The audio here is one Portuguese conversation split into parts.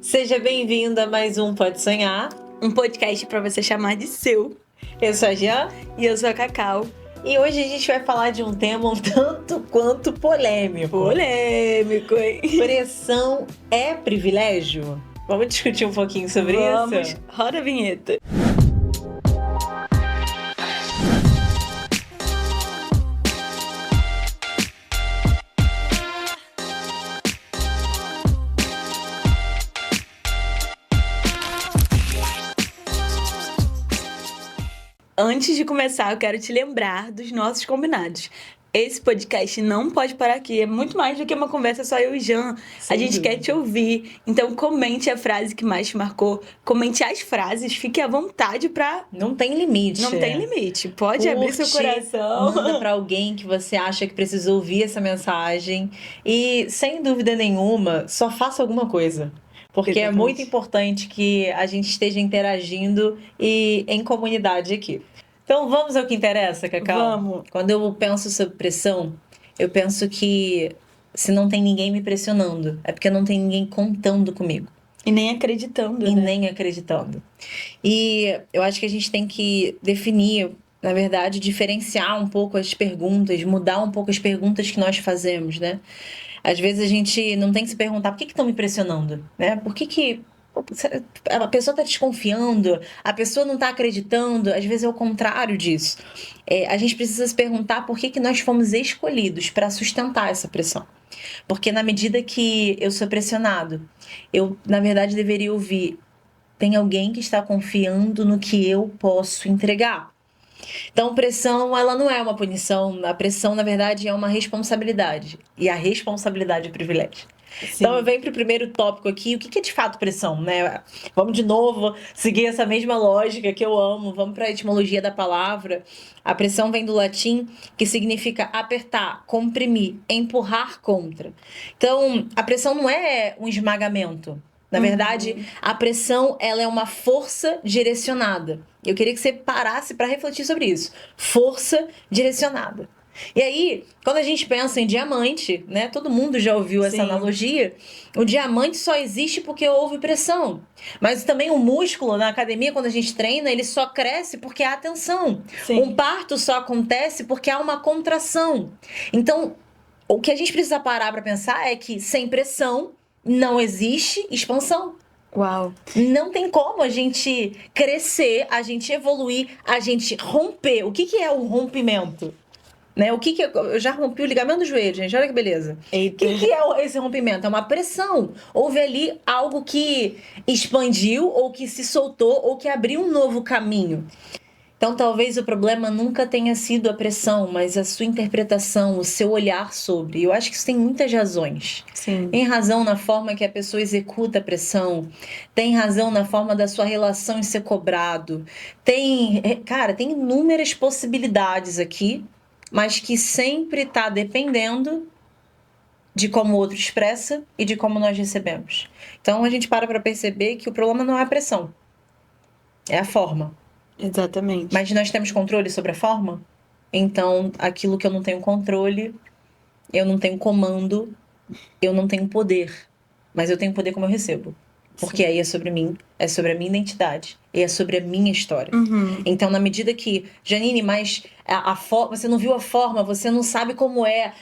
Seja bem-vindo a mais um Pode Sonhar. Um podcast para você chamar de seu. Eu sou a Jean. E eu sou a Cacau. E hoje a gente vai falar de um tema um tanto quanto polêmico. Polêmico, hein? Pressão é privilégio? Vamos discutir um pouquinho sobre isso? Roda a vinheta. Antes de começar, eu quero te lembrar dos nossos combinados. Esse podcast não pode parar aqui. É muito mais do que uma conversa só eu e Jean. A gente quer te ouvir. Então, comente a frase que mais te marcou. Comente as frases. Fique à vontade pra... Não tem limite. Não tem limite. Pode abrir seu coração. Manda pra alguém que você acha que precisa ouvir essa mensagem. E, sem dúvida nenhuma, só faça alguma coisa. Porque exatamente. É muito importante que a gente esteja interagindo e em comunidade aqui. Então vamos ao que interessa, Cacau? Vamos. Quando eu penso sobre pressão, eu penso que se não tem ninguém me pressionando, é porque não tem ninguém contando comigo. E nem acreditando, E né? nem acreditando. E eu acho que a gente tem que definir, na verdade, diferenciar um pouco as perguntas, mudar um pouco as perguntas que nós fazemos, né? Às vezes a gente não tem que se perguntar por que estão me pressionando, né? Por que a pessoa está desconfiando, a pessoa não está acreditando? Às vezes é o contrário disso. A gente precisa se perguntar por que nós fomos escolhidos para sustentar essa pressão. Porque na medida que eu sou pressionado, eu, na verdade, deveria ouvir: tem alguém que está confiando no que eu posso entregar. Então, pressão, ela não é uma punição. A pressão, na verdade, é uma responsabilidade. E a responsabilidade é privilégio. Sim. Então, eu venho para o primeiro tópico aqui. O que é de fato pressão, né? Vamos de novo seguir essa mesma lógica que eu amo. Vamos para a etimologia da palavra. A pressão vem do latim, que significa apertar, comprimir, empurrar contra. Então, a pressão não é um esmagamento. Na verdade, a pressão, ela é uma força direcionada. Eu queria que você parasse para refletir sobre isso. Força direcionada. E aí, quando a gente pensa em diamante, né? Todo mundo já ouviu essa analogia. O diamante só existe porque houve pressão. Mas também o músculo, na academia, quando a gente treina, ele só cresce porque há tensão. Sim. Um parto só acontece porque há uma contração. Então, o que a gente precisa parar para pensar é que sem pressão não existe expansão. Uau! Não tem como a gente crescer, a gente evoluir, a gente romper. O que é o rompimento? Né? Eu já rompi o ligamento do joelho, gente. Olha que beleza. Eita. O que é esse rompimento? É uma pressão. Houve ali algo que expandiu, ou que se soltou, ou que abriu um novo caminho. Então, talvez o problema nunca tenha sido a pressão, mas a sua interpretação, o seu olhar sobre. Eu acho que isso tem muitas razões. Sim. Tem razão na forma que a pessoa executa a pressão. Tem razão na forma da sua relação em ser cobrado. Tem inúmeras possibilidades aqui, mas que sempre está dependendo de como o outro expressa e de como nós recebemos. Então, a gente para perceber que o problema não é a pressão, é a forma. Exatamente. Mas nós temos controle sobre a forma? Então, aquilo que eu não tenho controle, eu não tenho comando, eu não tenho poder. Mas eu tenho poder como eu recebo. Porque aí é sobre mim, é sobre a minha identidade, e é sobre a minha história. Uhum. Então, na medida que, Janine, mas você não viu a forma, você não sabe como é.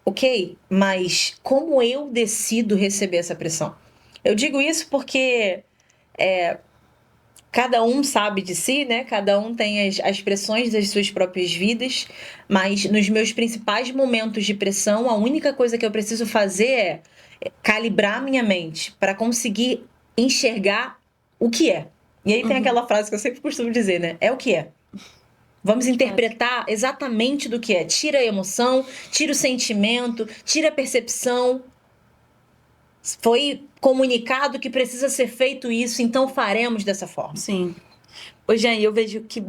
Ok, mas como eu decido receber essa pressão? Eu digo isso porque... cada um sabe de si, né? Cada um tem as pressões das suas próprias vidas, mas nos meus principais momentos de pressão, a única coisa que eu preciso fazer é calibrar minha mente para conseguir enxergar o que é. E aí tem aquela frase que eu sempre costumo dizer, né? É o que é. Vamos interpretar exatamente do que é. Tira a emoção, tira o sentimento, tira a percepção. Foi comunicado que precisa ser feito isso, então faremos dessa forma. Sim. Hoje aí eu vejo que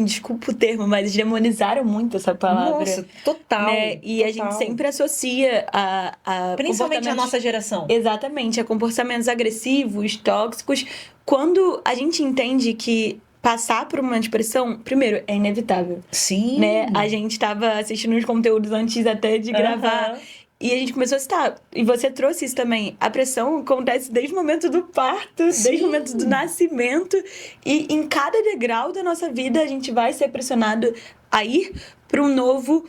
desculpa o termo, mas demonizaram muito essa palavra. Nossa, total. Né? E total. A gente sempre associa a principalmente a nossa geração. Exatamente, a comportamentos agressivos, tóxicos. Quando a gente entende que passar por uma depressão, primeiro, é inevitável. Sim. Né? A gente estava assistindo os conteúdos antes até de gravar. E a gente começou a citar, e você trouxe isso também, a pressão acontece desde o momento do parto, desde o momento do nascimento, e em cada degrau da nossa vida a gente vai ser pressionado a ir para um novo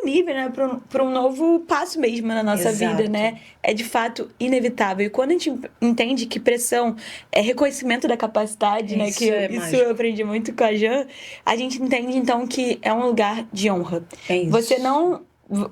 nível, né? Para um novo passo mesmo na nossa vida, né? É de fato inevitável. E quando a gente entende que pressão é reconhecimento da capacidade, né? Isso Que é isso mágico. eu aprendi muito com a Jan, a gente entende então que é um lugar de honra. É isso. Você não.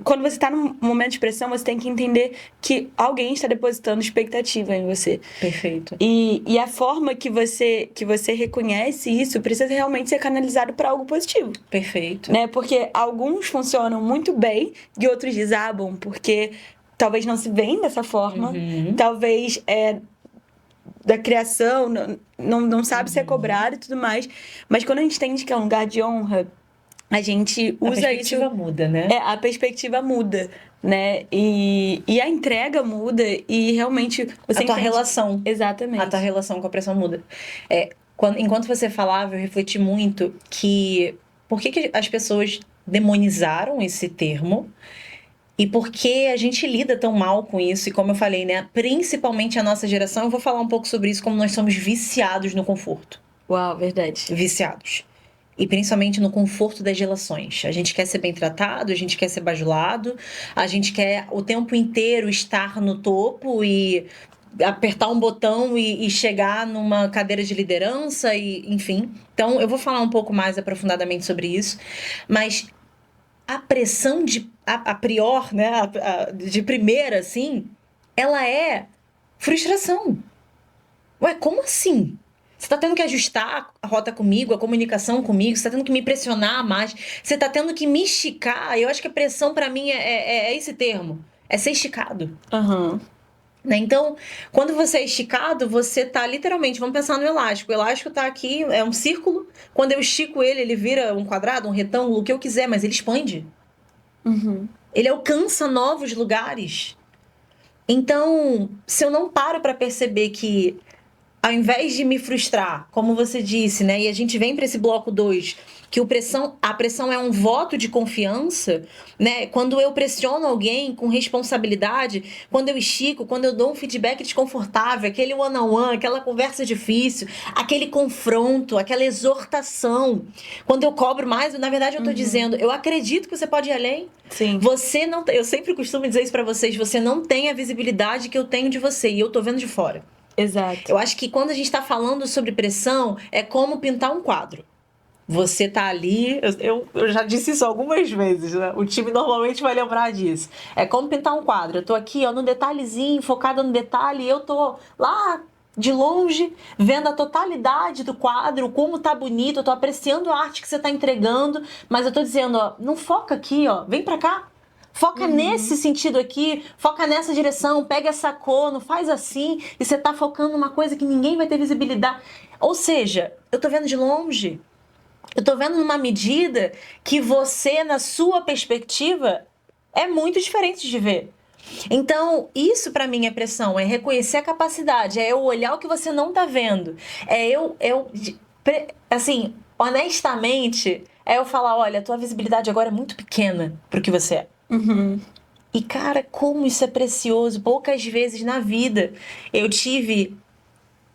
Quando você está num momento de pressão, você tem que entender que alguém está depositando expectativa em você. Perfeito. E a forma que você reconhece isso precisa realmente ser canalizado para algo positivo. Perfeito. Né? Porque alguns funcionam muito bem e outros desabam, porque talvez não se veem dessa forma, talvez da criação não sabe ser cobrado e tudo mais. Mas quando a gente entende que é um lugar de honra, a gente usa isso... A perspectiva muda, né? A perspectiva muda, né? E a entrega muda e realmente você a tua entende... relação. Exatamente. A tua relação com a pressão muda. Enquanto você falava, eu refleti muito que... Por que as pessoas demonizaram esse termo? E por que a gente lida tão mal com isso? E como eu falei, né? Principalmente a nossa geração, eu vou falar um pouco sobre isso, como nós somos viciados no conforto. Uau, verdade. Viciados. E principalmente no conforto das relações. A gente quer ser bem tratado, a gente quer ser bajulado, a gente quer o tempo inteiro estar no topo e apertar um botão e chegar numa cadeira de liderança, e enfim. Então, eu vou falar um pouco mais aprofundadamente sobre isso. Mas a pressão a prior, né, de primeira, assim, ela é frustração. Ué, como assim? Você tá tendo que ajustar a rota comigo, a comunicação comigo, você tá tendo que me pressionar mais, você tá tendo que me esticar. Eu acho que a pressão pra mim é esse termo, é ser esticado. Né? Então, quando você é esticado, você tá literalmente, vamos pensar no elástico. O elástico tá aqui, é um círculo. Quando eu estico ele, ele vira um quadrado, um retângulo, o que eu quiser, mas ele expande. Ele alcança novos lugares. Então, se eu não paro pra perceber que, ao invés de me frustrar, como você disse, né? E a gente vem para esse bloco 2, que a pressão é um voto de confiança, né? Quando eu pressiono alguém com responsabilidade, quando eu estico, quando eu dou um feedback desconfortável, aquele one-on-one, aquela conversa difícil, aquele confronto, aquela exortação. Quando eu cobro mais, na verdade eu tô dizendo, eu acredito que você pode ir além. Sim. Você não, eu sempre costumo dizer isso para vocês, você não tem a visibilidade que eu tenho de você e eu tô vendo de fora. Exato. Eu acho que quando a gente está falando sobre pressão, é como pintar um quadro. Você tá ali, eu já disse isso algumas vezes, né? O time normalmente vai lembrar disso. É como pintar um quadro. Eu tô aqui, ó, no detalhezinho, focada no detalhe, e eu tô lá de longe, vendo a totalidade do quadro, como tá bonito, eu tô apreciando a arte que você tá entregando, mas eu tô dizendo, ó, não foca aqui, ó, vem pra cá. Foca nesse sentido aqui, foca nessa direção, pega essa cor, não faz assim, e você tá focando numa coisa que ninguém vai ter visibilidade. Ou seja, eu tô vendo de longe, eu tô vendo numa medida que você, na sua perspectiva, é muito diferente de ver. Então, isso pra mim é pressão, é reconhecer a capacidade, é eu olhar o que você não tá vendo, assim, honestamente, é eu falar, olha, a tua visibilidade agora é muito pequena pro que você é. E, cara, como isso é precioso. Poucas vezes na vida eu tive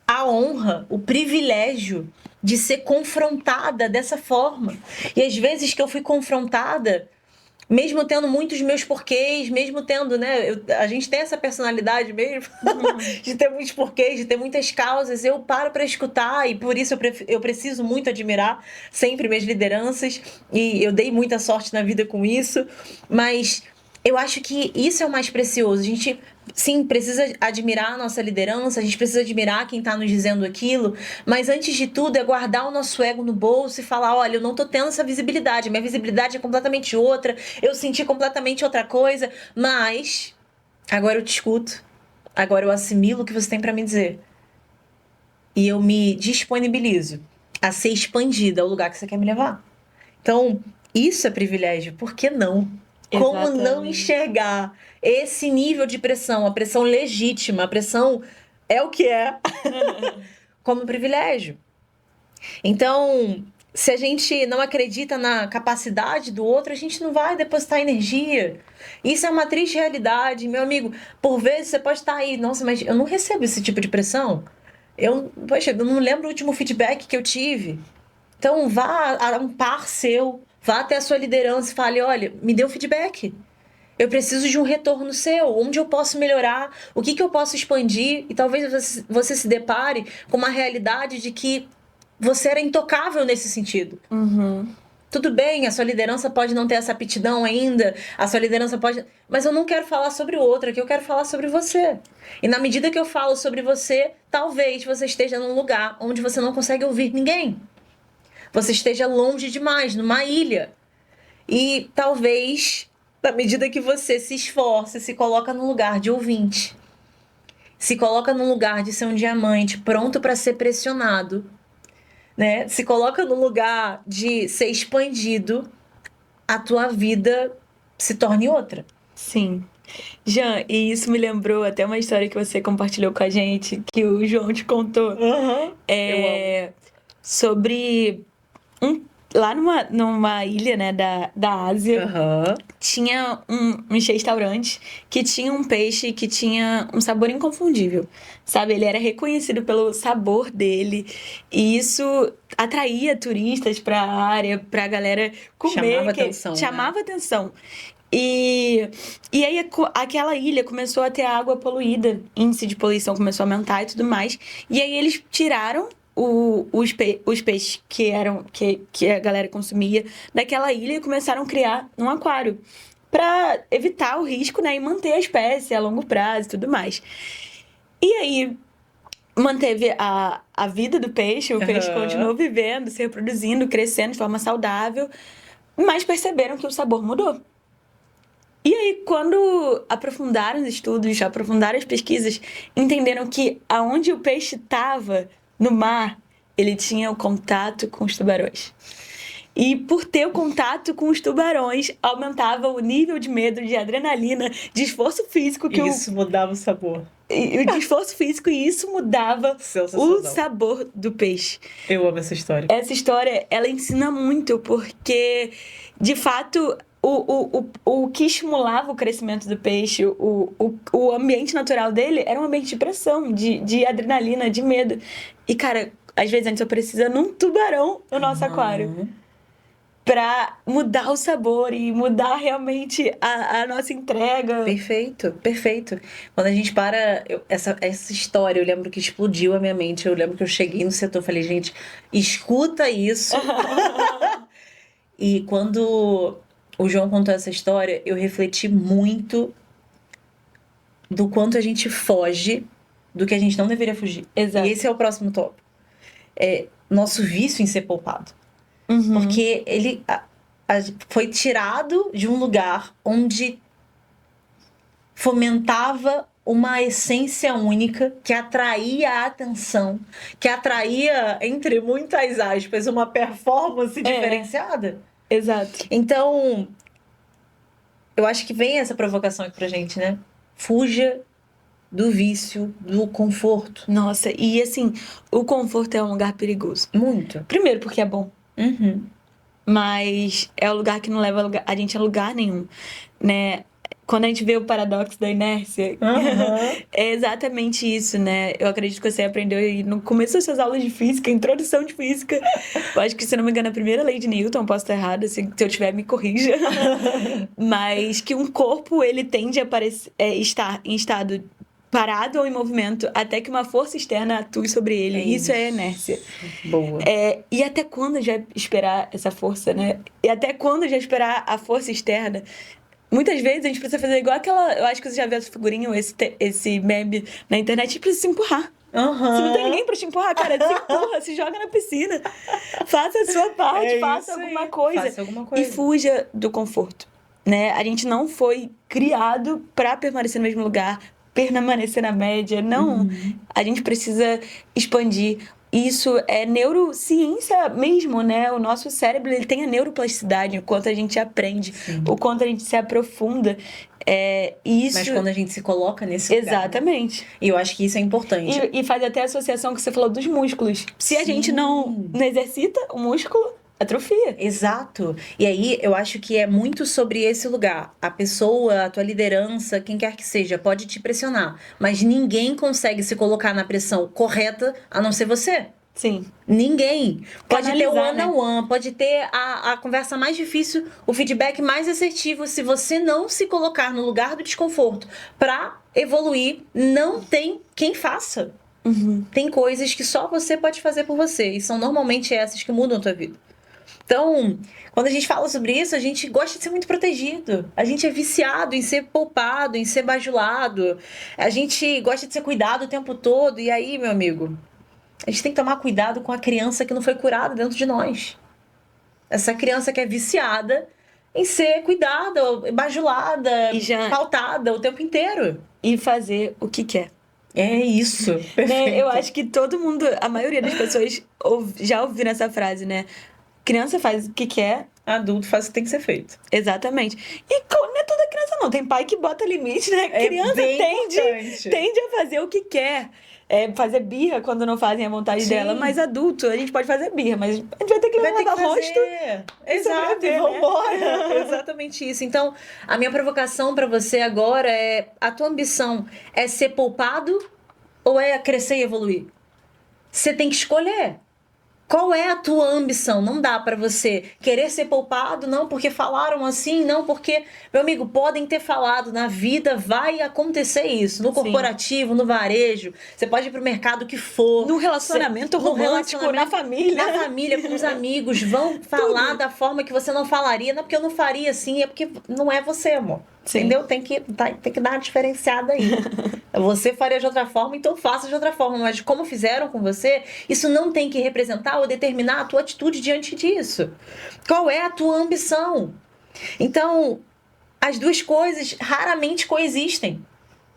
a honra, o privilégio de ser confrontada dessa forma. E às vezes que eu fui confrontada, mesmo tendo muitos meus porquês, mesmo tendo, né? A gente tem essa personalidade mesmo, de ter muitos porquês, de ter muitas causas. Eu paro para escutar e por isso eu preciso muito admirar sempre minhas lideranças. E eu dei muita sorte na vida com isso. Mas eu acho que isso é o mais precioso. A gente, sim, precisa admirar a nossa liderança, a gente precisa admirar quem está nos dizendo aquilo, mas antes de tudo é guardar o nosso ego no bolso e falar, olha, eu não tô tendo essa visibilidade, minha visibilidade é completamente outra, eu senti completamente outra coisa, mas agora eu te escuto, agora eu assimilo o que você tem para me dizer. E eu me disponibilizo a ser expandida ao lugar que você quer me levar. Então, isso é privilégio, por que não? Como não enxergar esse nível de pressão, a pressão legítima, a pressão é o que é, como privilégio. Então, Se a gente não acredita na capacidade do outro, a gente não vai depositar energia. Isso é uma triste realidade, meu amigo. Por vezes você pode estar aí, nossa, mas eu não recebo esse tipo de pressão. Poxa, eu não lembro o último feedback que eu tive. Então vá a um par seu, vá até a sua liderança e fale, olha, me dê um feedback. Eu preciso de um retorno seu. Onde eu posso melhorar? O que eu posso expandir? E talvez você se depare com uma realidade de que você era intocável nesse sentido. Tudo bem, a sua liderança pode não ter essa aptidão ainda, a sua liderança pode... Mas eu não quero falar sobre o outro, aqui eu quero falar sobre você. E na medida que eu falo sobre você, talvez você esteja num lugar onde você não consegue ouvir ninguém. Você esteja longe demais, numa ilha. E talvez, na medida que você se esforça, se coloca no lugar de ouvinte, se coloca no lugar de ser um diamante pronto para ser pressionado, né? Se coloca no lugar de ser expandido, a tua vida se torne outra. Sim. Jean, e isso me lembrou até uma história que você compartilhou com a gente, que o João te contou. Eu amo. Sobre lá numa ilha, né, da Ásia, tinha uns restaurantes que tinha um peixe que tinha um sabor inconfundível, sabe? Ele era reconhecido pelo sabor dele e isso atraía turistas para a área, para a galera comer. Chamava atenção, chamava né? atenção. E aí aquela ilha começou a ter água poluída, índice de poluição começou a aumentar e tudo mais. E aí eles tiraram os peixes que a galera consumia daquela ilha e começaram a criar um aquário para evitar o risco, né, e manter a espécie a longo prazo e tudo mais. E aí manteve a vida do peixe, o peixe continuou vivendo, se reproduzindo, crescendo de forma saudável, mas perceberam que o sabor mudou. E aí, quando aprofundaram os estudos, aprofundaram as pesquisas, entenderam que aonde o peixe estava, no mar, ele tinha o contato com os tubarões. E por ter o contato com os tubarões, aumentava o nível de medo, de adrenalina, de esforço físico. Isso mudava o sabor. De esforço físico, e isso mudava o sabor do peixe. Eu amo essa história. Essa história, ela ensina muito, porque, de fato... O que estimulava o crescimento do peixe, o ambiente natural dele era um ambiente de pressão, de adrenalina, de medo. E, cara, às vezes a gente só precisa num tubarão no nosso aquário pra mudar o sabor e mudar realmente a nossa entrega. Perfeito, perfeito. Quando a gente para... Essa história, eu lembro que explodiu a minha mente. Eu lembro que eu cheguei no setor e falei, gente, escuta isso. E quando... o João contou essa história, eu refleti muito do quanto a gente foge do que a gente não deveria fugir. Exato. E esse é o próximo tópico. É nosso vício em ser poupado. Porque ele foi tirado de um lugar onde fomentava uma essência única que atraía a atenção, que atraía, entre muitas aspas, uma performance diferenciada. Exato. Então, eu acho que vem essa provocação aqui pra gente, né? Fuja do vício, do conforto. Nossa, e assim, o conforto é um lugar perigoso. Muito. Primeiro porque é bom. Mas é um lugar que não leva a gente a lugar nenhum, né? Quando a gente vê o paradoxo da inércia, é exatamente isso, né? Eu acredito que você aprendeu aí no começo das suas aulas de física, introdução de física. Eu acho que, se não me engano, a primeira lei de Newton, posso estar errada, se eu tiver, me corrija. Mas que um corpo, ele tende a estar em estado parado ou em movimento até que uma força externa atue sobre ele. Isso é inércia. Boa. E até quando já esperar essa força, né? E até quando já esperar a força externa? Muitas vezes a gente precisa fazer igual aquela... Eu acho que você já viu essa figurinha, esse meme na internet. A gente precisa se empurrar. Se não tem ninguém pra te empurrar, cara, se empurra, se joga na piscina. Faça a sua parte, faça alguma coisa. Faça alguma coisa. E fuja do conforto, né? A gente não foi criado pra permanecer no mesmo lugar, permanecer na média. Não. A gente precisa expandir. Isso é neurociência mesmo, né? O nosso cérebro, ele tem a neuroplasticidade, o quanto a gente aprende, o quanto a gente se aprofunda. Isso... Mas quando a gente se coloca nesse lugar. Exatamente. E eu acho que isso é importante. E faz até a associação que você falou dos músculos. Se a gente não exercita o músculo, atrofia. Exato. E aí, eu acho que é muito sobre esse lugar. A pessoa, a tua liderança, quem quer que seja, pode te pressionar. Mas ninguém consegue se colocar na pressão correta a não ser você. Sim. Ninguém. Pode ter o Canalizar, one-on-one, pode ter a conversa mais difícil, o feedback mais assertivo. Se você não se colocar no lugar do desconforto para evoluir, não tem quem faça. Tem coisas que só você pode fazer por você. E são normalmente essas que mudam a tua vida. Então, quando a gente fala sobre isso, a gente gosta de ser muito protegido. A gente é viciado em ser poupado, em ser bajulado. A gente gosta de ser cuidado o tempo todo. E aí, meu amigo, a gente tem que tomar cuidado com a criança que não foi curada dentro de nós. Essa criança que é viciada em ser cuidada, bajulada, pautada o tempo inteiro. E fazer o que quer. É isso. Perfeito. Eu acho que todo mundo, a maioria das pessoas já ouviram essa frase, né? Criança faz o que quer. Adulto faz o que tem que ser feito. Exatamente. E não é toda criança, não. Tem pai que bota limite, né? Criança tende a fazer o que quer. Fazer birra quando não fazem a vontade dela. Mas adulto, a gente pode fazer birra, mas a gente vai ter que lavar o rosto. Exato, e vambora. Exatamente isso. Então, a minha provocação pra você agora é: a tua ambição é ser poupado ou é crescer e evoluir? Você tem que escolher. Qual é a tua ambição? Não dá pra você querer ser poupado, não porque falaram assim, não porque... Meu amigo, podem ter falado, na vida vai acontecer isso. No corporativo, no varejo, você pode ir pro mercado que for. No relacionamento romântico, na família. Na família, com os amigos, vão falar da forma que você não falaria. Não é porque eu não faria assim, é porque não é você, amor. Sim. Entendeu? Tem que dar uma diferenciada aí. Você faria de outra forma, então faça de outra forma. Mas como fizeram com você, isso não tem que representar ou determinar a tua atitude diante disso. Qual é a tua ambição? Então, as duas coisas raramente coexistem.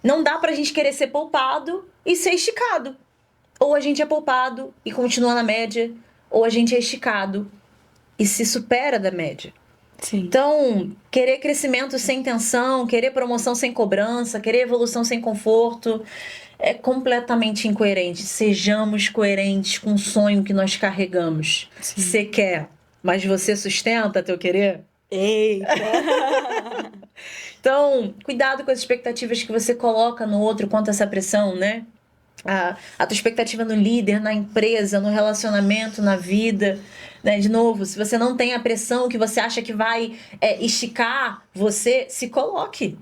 Não dá pra gente querer ser poupado e ser esticado. Ou a gente é poupado e continua na média, ou a gente é esticado e se supera da média. Sim. Então, querer crescimento sem tensão, querer promoção sem cobrança, querer evolução sem conforto, é completamente incoerente. Sejamos coerentes com o sonho que nós carregamos. Você quer, mas você sustenta teu querer? Eita! Então, cuidado com as expectativas que você coloca no outro quanto a essa pressão, né? A tua expectativa no líder, na empresa, no relacionamento, na vida, né? De novo, se você não tem a pressão que você acha que vai esticar você, se coloque.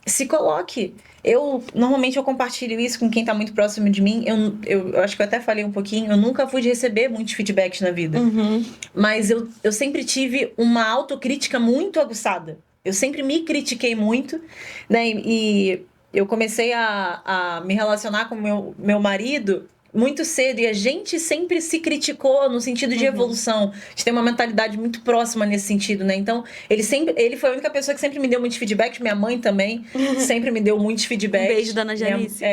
Se coloque. Normalmente eu compartilho isso com quem está muito próximo de mim. Eu acho que eu até falei um pouquinho. Eu nunca fui de receber muitos feedbacks na vida. Mas eu sempre tive uma autocrítica muito aguçada. Eu sempre me critiquei muito, né? E eu comecei a me relacionar com meu marido muito cedo, e a gente sempre se criticou no sentido de evolução. A gente tem uma mentalidade muito próxima nesse sentido, né? Então, ele foi a única pessoa que sempre me deu muitos feedbacks. Minha mãe também sempre me deu muitos feedbacks. Um beijo, dona Janice.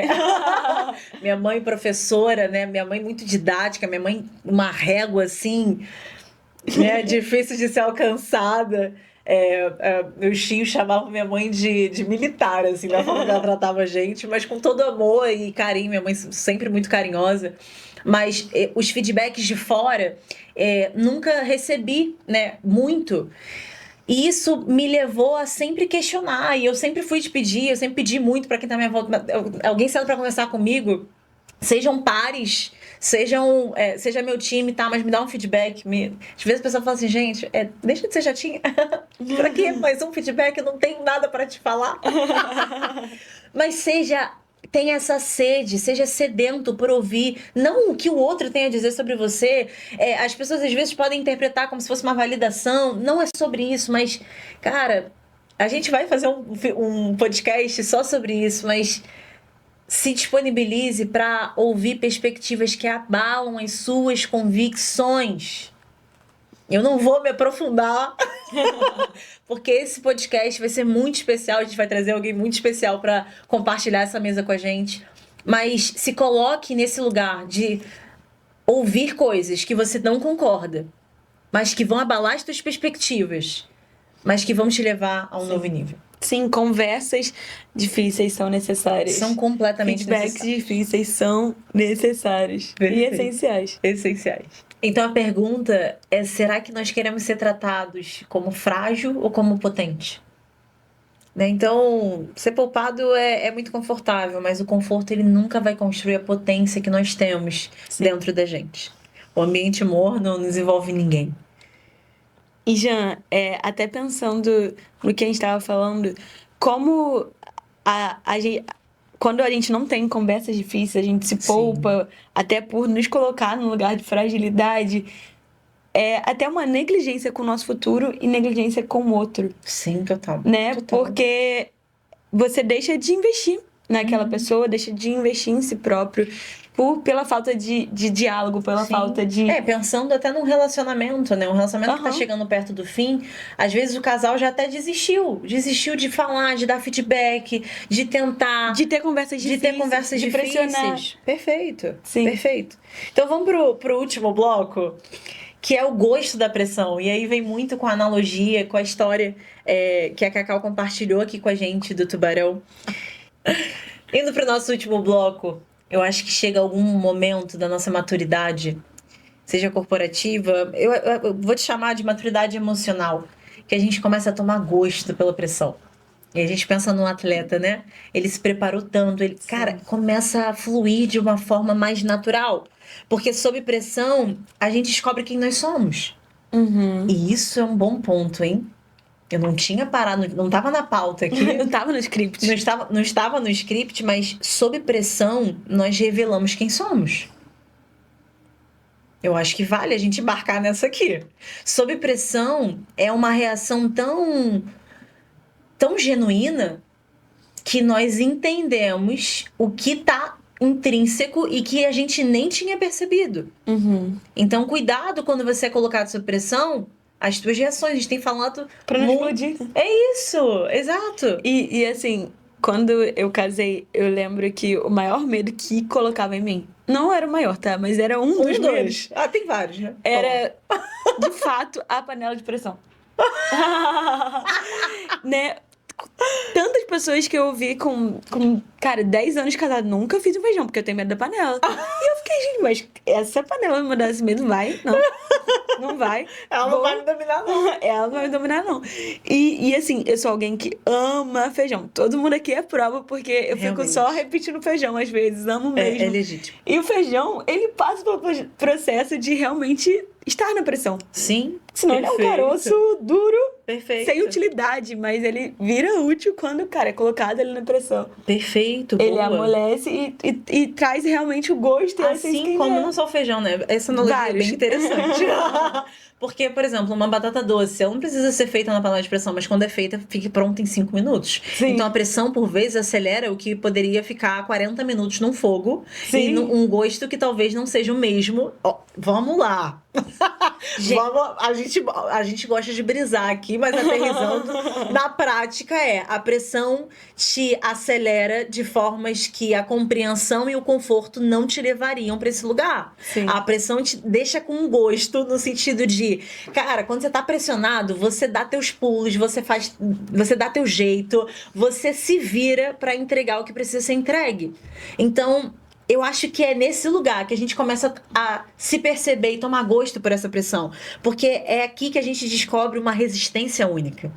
Minha mãe professora, né? Minha mãe muito didática, minha mãe uma régua assim, né? Difícil de ser alcançada. Meus tios chamavam minha mãe de militar, assim, da forma que ela tratava a gente, mas com todo amor e carinho. Minha mãe sempre muito carinhosa. Mas os feedbacks de fora nunca recebi, né, muito. E isso me levou a sempre questionar. E eu sempre fui te pedir, eu sempre pedi muito para quem tá à minha volta. Alguém sendo para conversar comigo, sejam pares, seja meu time, tá? Mas me dá um feedback. Às vezes a pessoa fala assim, gente, deixa de ser chatinha. Pra quê? Mais um feedback? Eu não tenho nada pra te falar. Mas tenha essa sede, seja sedento por ouvir, não o que o outro tem a dizer sobre você. As pessoas às vezes podem interpretar como se fosse uma validação. Não é sobre isso, mas, cara, a gente vai fazer um podcast só sobre isso, mas se disponibilize para ouvir perspectivas que abalam as suas convicções. Eu não vou me aprofundar, porque esse podcast vai ser muito especial. A gente vai trazer alguém muito especial para compartilhar essa mesa com a gente. Mas se coloque nesse lugar de ouvir coisas que você não concorda, mas que vão abalar as suas perspectivas, mas que vão te levar a um novo nível. Sim, conversas difíceis são necessárias. São completamente necessárias. Feedbacks difíceis são necessários. Perfeito. E essenciais. Essenciais. Então a pergunta é: será que nós queremos ser tratados como frágil ou como potente? Né? Então, ser poupado é muito confortável, mas o conforto ele nunca vai construir a potência que nós temos dentro da gente. O ambiente morno não desenvolve ninguém. E, Jean, até pensando no que a gente estava falando, como quando a gente não tem conversas difíceis, a gente se poupa, até por nos colocar num lugar de fragilidade, até uma negligência com o nosso futuro e negligência com o outro. Sim, total. Né? Total. Porque você deixa de investir naquela pessoa, deixa de investir em si próprio pela falta de diálogo, pela falta de... pensando até num relacionamento, né? Um relacionamento que tá chegando perto do fim, às vezes o casal já até desistiu de falar, de dar feedback, de tentar... De ter conversas difíceis, de pressionar. Perfeito. Sim. Perfeito. Então vamos pro último bloco, que é o gosto da pressão. E aí vem muito com a analogia, com a história que a Cacau compartilhou aqui com a gente do tubarão. Indo pro nosso último bloco, eu acho que chega algum momento da nossa maturidade, seja corporativa, eu vou te chamar de maturidade emocional, que a gente começa a tomar gosto pela pressão. E a gente pensa num atleta, né? Ele se preparou tanto, cara, começa a fluir de uma forma mais natural. Porque sob pressão, a gente descobre quem nós somos. E isso é um bom ponto, hein? Eu não tinha parado, não estava na pauta aqui. Não estava no script. Não estava no script, mas sob pressão, nós revelamos quem somos. Eu acho que vale a gente embarcar nessa aqui. Sob pressão é uma reação tão genuína que nós entendemos o que está intrínseco e que a gente nem tinha percebido. Então, cuidado quando você é colocado sob pressão, as tuas reações. A gente tem falado... Pra não explodir. É isso, exato. E assim, quando eu casei, eu lembro que o maior medo que colocava em mim, não era o maior, tá? Mas era um dos medos. Tem vários, né? Era, de fato, a panela de pressão. Né? Tantas pessoas que eu vi com, cara, 10 anos de casado, nunca fiz um feijão, porque eu tenho medo da panela. E eu fiquei, gente, mas essa panela me dá esse medo? Vai? Não vai. Ela não vai me dominar, não. Ela não vai me dominar, não. E assim, eu sou alguém que ama feijão. Todo mundo aqui é prova, porque eu fico só repetindo feijão às vezes, amo mesmo. É legítimo. E o feijão, ele passa pelo processo de realmente estar na pressão. Sim. Senão ele é um caroço duro, sem utilidade. utilidade, mas ele vira útil quando, cara, é colocado ali na pressão. Perfeito, Ele boa. amolece e traz realmente o gosto. Assim como não só o feijão, né? Essa analogia é bem interessante. Porque, por exemplo, uma batata doce, ela não precisa ser feita na panela de pressão, mas quando é feita, fica pronta em 5 minutos. Sim. Então a pressão, por vezes, acelera o que poderia ficar 40 minutos num fogo. Sim. E um gosto que talvez não seja o mesmo. Vamos lá! A gente gosta de brisar aqui, mas aterrissando na prática a pressão te acelera de formas que a compreensão e o conforto não te levariam para esse lugar. Sim. A pressão te deixa com um gosto no sentido de, cara, quando você tá pressionado, você dá teus pulos, você dá teu jeito, você se vira para entregar o que precisa ser entregue. Então, eu acho que é nesse lugar que a gente começa a se perceber e tomar gosto por essa pressão. Porque é aqui que a gente descobre uma resistência única.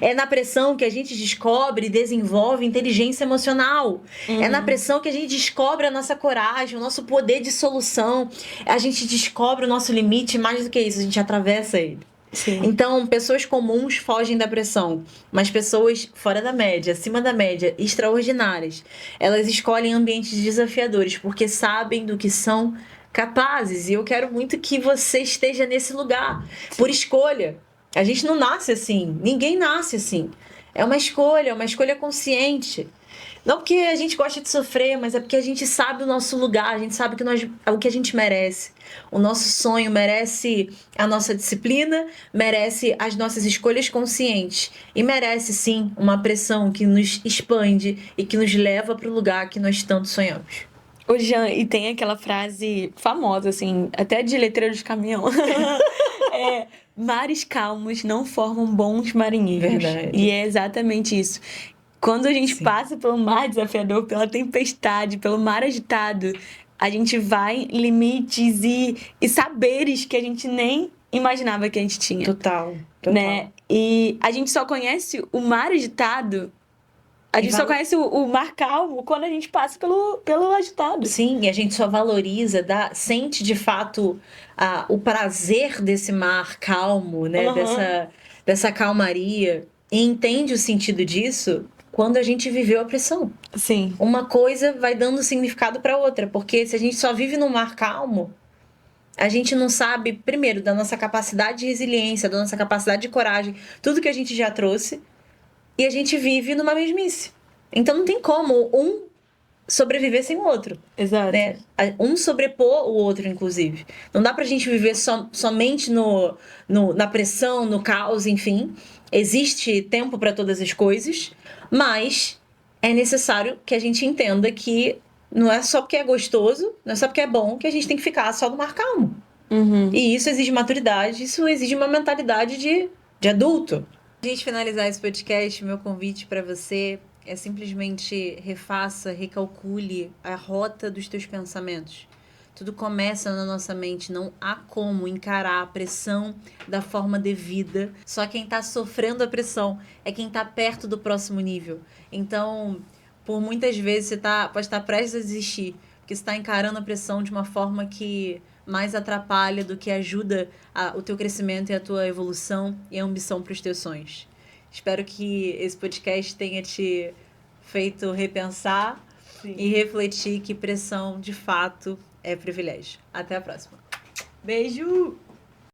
É na pressão que a gente descobre e desenvolve inteligência emocional. É na pressão que a gente descobre a nossa coragem, o nosso poder de solução. A gente descobre o nosso limite, mais do que isso, a gente atravessa ele. Sim. Então, pessoas comuns fogem da pressão, mas pessoas fora da média, acima da média, extraordinárias, elas escolhem ambientes desafiadores porque sabem do que são capazes. E eu quero muito que você esteja nesse lugar, por escolha. A gente não nasce assim, ninguém nasce assim. É uma escolha consciente. Não porque a gente gosta de sofrer, mas é porque a gente sabe o nosso lugar, a gente sabe o que a gente merece. O nosso sonho merece a nossa disciplina, merece as nossas escolhas conscientes e merece, sim, uma pressão que nos expande e que nos leva para o lugar que nós tanto sonhamos. Ô, Jean, e tem aquela frase famosa, assim, até de letreiro de caminhão. Mares calmos não formam bons marinheiros. Verdade. E é exatamente isso. Quando a gente passa pelo mar desafiador, pela tempestade, pelo mar agitado, a gente vai em limites e saberes que a gente nem imaginava que a gente tinha. Total. Né? E a gente só conhece o mar agitado, a gente só conhece o mar calmo quando a gente passa pelo agitado. Sim, e a gente só valoriza, sente de fato o prazer desse mar calmo, né? Dessa calmaria. E entende o sentido disso quando a gente viveu a pressão. Sim. Uma coisa vai dando significado para outra, porque se a gente só vive num mar calmo, a gente não sabe, primeiro, da nossa capacidade de resiliência, da nossa capacidade de coragem, tudo que a gente já trouxe, e a gente vive numa mesmice. Então não tem como um sobreviver sem o outro. Exato. Né? Um sobrepor o outro, inclusive. Não dá pra gente viver somente na pressão, no caos, enfim. Existe tempo para todas as coisas, mas é necessário que a gente entenda que não é só porque é gostoso, não é só porque é bom que a gente tem que ficar só no mar calmo. Uhum. E isso exige maturidade, isso exige uma mentalidade de adulto. Pra gente finalizar esse podcast, meu convite para você é simplesmente refaça, recalcule a rota dos teus pensamentos. Tudo começa na nossa mente, não há como encarar a pressão da forma devida. Só quem está sofrendo a pressão é quem está perto do próximo nível. Então, por muitas vezes você pode estar prestes a desistir, porque você está encarando a pressão de uma forma que mais atrapalha do que ajuda o teu crescimento e a tua evolução e a ambição para os teus sonhos. Espero que esse podcast tenha te feito repensar e refletir que pressão, de fato, é privilégio. Até a próxima. Beijo!